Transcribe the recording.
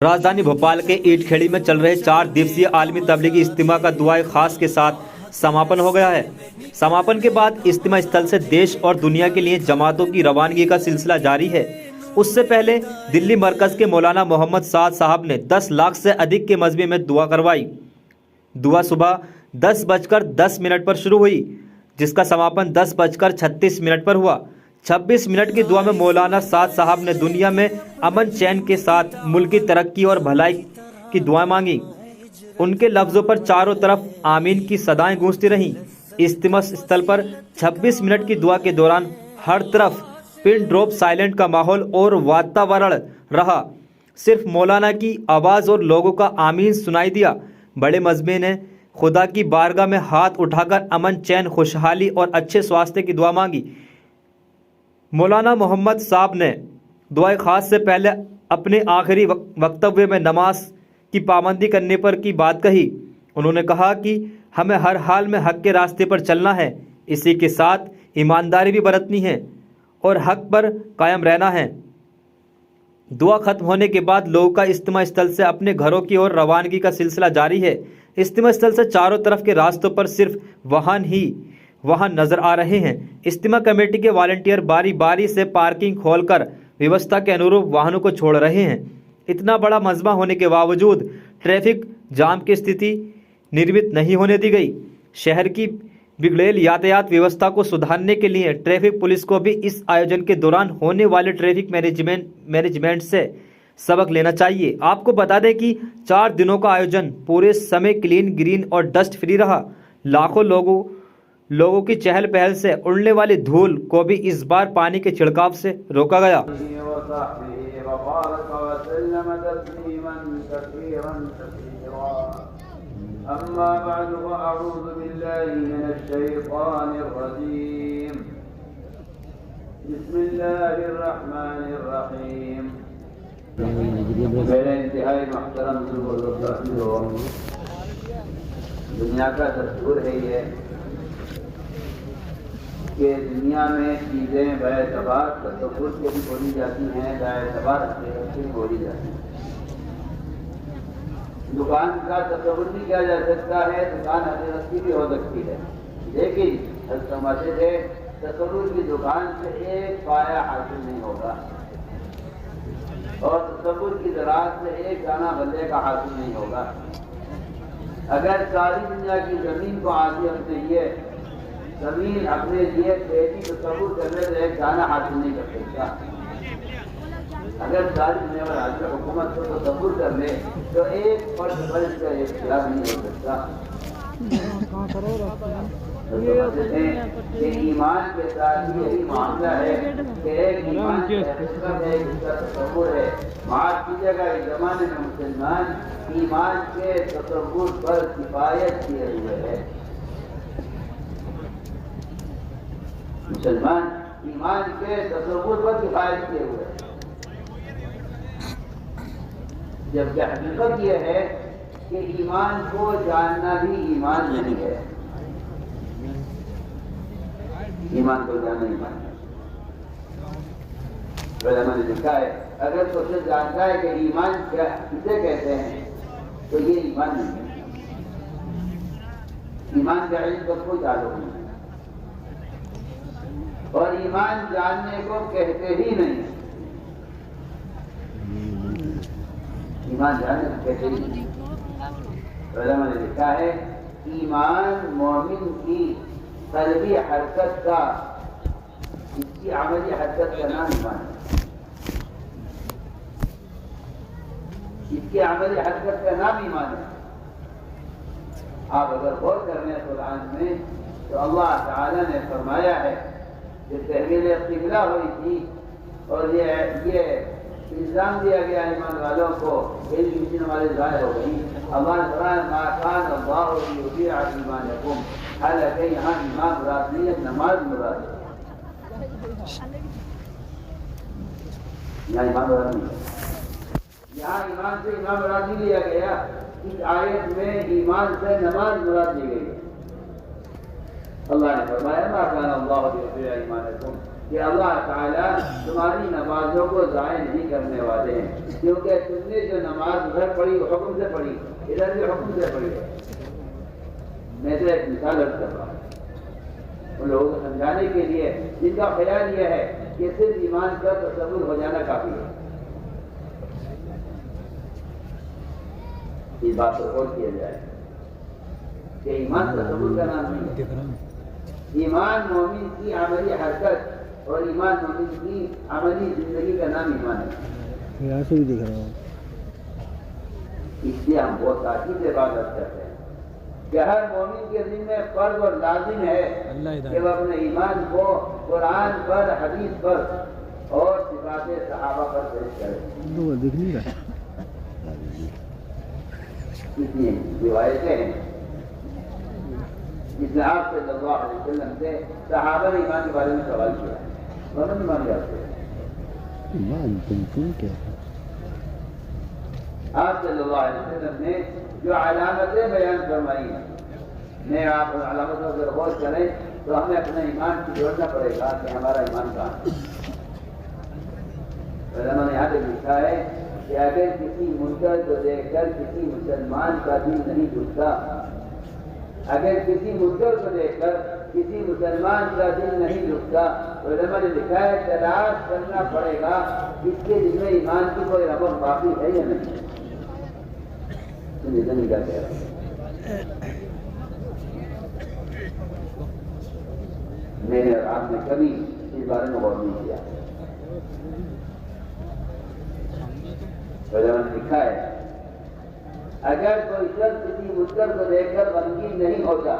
राजधानी भोपाल के ईंट-खेड़ी में चल रहे 4 दिवसीय आलमी तबलीगी इज्तिमा का दुआए खास के साथ समापन हो गया है। समापन के बाद इज्तिमा स्थल से देश और दुनिया के लिए जमातों की रवानगी का सिलसिला जारी है। उससे पहले दिल्ली मरकज के मौलाना मोहम्मद साद साहब ने 10 लाख से अधिक के मजमे में दुआ करवाई। दुआ सुबह 10:10 पर शुरू हुई, जिसका समापन 10:36 पर हुआ। 26 मिनट की दुआ में मौलाना साद साहब ने दुनिया में अमन चैन के साथ मुल्की तरक्की और भलाई की दुआएं मांगी। उनके लफ्ज़ों पर चारों तरफ आमीन की सदाएं गूंजती रहीं। इज्तिमा स्थल पर 26 मिनट की दुआ के दौरान हर तरफ पिन ड्रॉप साइलेंट का माहौल और वातावरण रहा। सिर्फ मौलाना की आवाज़ और लोगों का आमीन सुनाई दिया। बड़े मजमे ने खुदा की बारगाह में हाथ उठाकर अमन चैन, खुशहाली और अच्छे स्वास्थ्य की दुआ मांगी। मौलाना मोहम्मद साहब ने दुआ खास से पहले अपने आखिरी वक्तव्य में नमाज की पाबंदी करने पर की बात कही। उन्होंने कहा कि हमें हर हाल में हक के रास्ते पर चलना है, इसी के साथ ईमानदारी भी बरतनी है और हक पर कायम रहना है। दुआ खत्म होने के बाद लोगों का इज्तिमा स्थल से अपने घरों की ओर रवानगी का सिलसिला जारी है। इज्तिमा स्थल से चारों तरफ के रास्तों पर सिर्फ वाहन ही वहां नजर आ रहे हैं। इज्तिमा कमेटी के वॉलंटियर बारी बारी से पार्किंग खोलकर व्यवस्था के अनुरूप वाहनों को छोड़ रहे हैं। इतना बड़ा मजमा होने के बावजूद ट्रैफिक जाम की स्थिति निर्मित नहीं होने दी गई। शहर की बिगड़ेल यातायात व्यवस्था को सुधारने के लिए ट्रैफिक पुलिस को भी इस आयोजन के दौरान होने वाले ट्रैफिक मैनेजमेंट से सबक लेना चाहिए। आपको बता दें कि 4 दिनों का आयोजन पूरे समय क्लीन, ग्रीन और डस्ट फ्री रहा। लाखों लोगों की चहल पहल से उड़ने वाली धूल को भी इस बार पानी के छिड़काव से रोका गया। अम्मा बअद फअऊज़ु बिल्लाहि मिनश शैतानिर रजीम। बिस्मिल्लाहिर रहमानिर रहीम। मेरे इंतहाई मुहतरम बुजुर्गों, दुनिया का दस्तूर है ये कि दुनिया में चीज़ें बेतबार तसव्वुर से भी बोली जाती हैं, बेतबार हकीकत से भी बोली जाती हैं। दुकान का तसव्वुर भी किया जा सकता है, दुकान हकीकत की भी हो सकती है, लेकिन समझते थे तसव्वुर की दुकान से एक पाया हासिल नहीं होगा और तसव्वुर की ज़राअत से एक दाना बल्ले का हासिल नहीं होगा। अगर सारी दुनिया की ज़मीन को हासिल अपने लिए ज़मीन अपने लिए खेती तसव्वुर करने से एक दाना हासिल नहीं कर सकता। अगर सारी दुनिया में हासिल हुकूमत को तसव्वुर कर ले तो एक फर्ज का एक खिलाफ नहीं हो सकता। कि ईमान के साथ यही मामला है कि एक ईमान की हकीकत है, इसका तसव्वुर है। माफ कीजिएगा, इस जमाने में मुसलमान ईमान के तसव्वुर पर किफायत किए हुए है। मुसलमान ईमान के तसव्वुर पर किफायत किए हुए हैं, जबकि हकीकत यह है कि ईमान को जानना भी ईमान नहीं है। ईमान को जानना ईमान है। उलमा ने लिखा है, अगर कोई शख्स जानता है कि ईमान क्या किसे कहते हैं तो ये ईमान नहीं है। ईमान का इल्म का कोई ताल्लुक नहीं है और ईमान जानने को कहते ही नहीं। ईमान जानने को कहते ही नहीं। उलमा ने लिखा है, ईमान मोमिन की क़ल्बी हरकत का, इसकी अमली हरकत का नाम ईमान है। इसकी अमली हरकत का नाम ईमान है। आप अगर गौर कर रहे हैं कुरान में तो अल्लाह ताला ने फरमाया है कि तहवील क़िबला हुई थी और ये इल्ज़ाम दिया गया ईमान वालों को, इल्म की नमाज़ें ज़ाहिर हो गई। अल्लाह ने फरमाया, मा कान अल्लाहु लियुज़ीअ ईमानकुम, हालांकि यहाँ ईमान मुराद नहीं है, नमाज मुराद है। यहाँ ईमान मुराद नहीं है। यहाँ ईमान से ईमान मुराद नहीं लिया गया। इस आयत में ईमान से नमाज मुराद ली गई है। अल्लाह ने फरमाया, मा कान अल्लाहु लियुज़ीअ ईमानकुम, کہ اللہ تعالیٰ تمہاری نمازوں کو ضائع نہیں کرنے والے ہیں، کیونکہ تم نے جو نماز ادھر پڑھی وہ حکم سے پڑھی، ادھر بھی حکم سے پڑھی ہے۔ میں تو ایک مثال عرض کر رہا ہوں ان لوگوں کو سمجھانے کے لیے جن کا خیال یہ ہے کہ صرف ایمان کا تصور ہو جانا کافی ہے۔ اس بات کو غور کیا جائے کہ ایمان تصور کا نام نہیں ہے، ایمان مومن کی عملی حرکت اور ایمان مومن کی عملی زندگی کا نام ایمان ہے۔ یہاں سے بھی دیکھ رہا ہوں۔ اس لیے ہم بہت تاکید سے بات کرتے ہیں کہ ہر مومن کے ذمہ فرض اور لازم ہے کہ وہ اپنے ایمان کو قرآن پر، حدیث پر اور صفات صحابہ پر پیش کرے۔ وہ دیکھ نہیں رہا۔ کتنی روایتیں ہیں جس نے آپ صلی اللہ علیہ وسلم سے صحابہ نے ایمان کے بارے میں سوال کیا، دونوں ایمان جاتے ہیں۔ ایمان بالکل کیا ہے؟ آپ صلی اللہ علیہ وسلم نے جو علامتیں بیان فرمائی ہیں، میں آپ ان علامتوں پر غور کریں تو ہمیں اپنے ایمان کی جوڑنا پڑے گا کہ ہمارا ایمان کہاں ہے۔ علماء نے یہاں تک لکھا ہے کہ اگر کسی منکر کو دیکھ کر کسی مسلمان کا دل نہیں جھکتا، اگر کسی منکر کو دیکھ کر کسی مسلمان کا دل نہیں جھکتا، تو علماء نے لکھا ہے تلاش کرنا پڑے گا اس کے دل میں ایمان کی کوئی رمق باقی ہے یا نہیں۔ کیا کہہ رہا ہوں، میں نے اور آپ نے کبھی اس بارے میں غور نہیں کیا۔ علماء نے لکھا ہے اگر کوئی شخص کسی منکر کو دیکھ کر غمگین نہیں ہوتا